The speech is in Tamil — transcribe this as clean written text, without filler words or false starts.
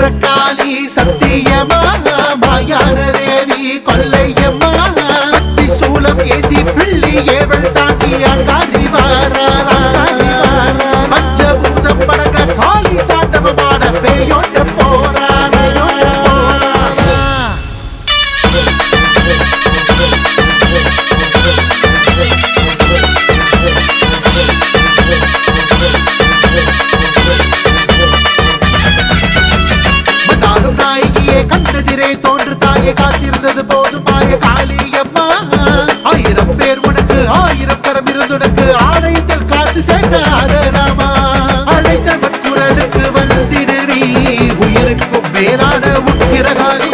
பத்ரகாளி சத்தியமா மாயான தேவி கொல்லையம்மா பத்தி சூலம் ஏந்தி பிள்ளி ஏவள் தாண்டி அங்காரி வாரா பஞ்சபூதம் படங்க காளி தாண்டவமான பேயோட்ட போறா கண்ணெதிரே தோன்று தாயை காத்திருந்தது போதும் மாய காளியம்மா ஆயிரம் பேர் உனக்கு ஆயிரம் கரம் இருந்துனக்கு ஆலயத்தில் காத்து சேர்ந்தாரலாமா அழைத்தவன் குரலுக்கு வந்திடு நீ உயிருக்கும் மேலான உக்கிரகாரி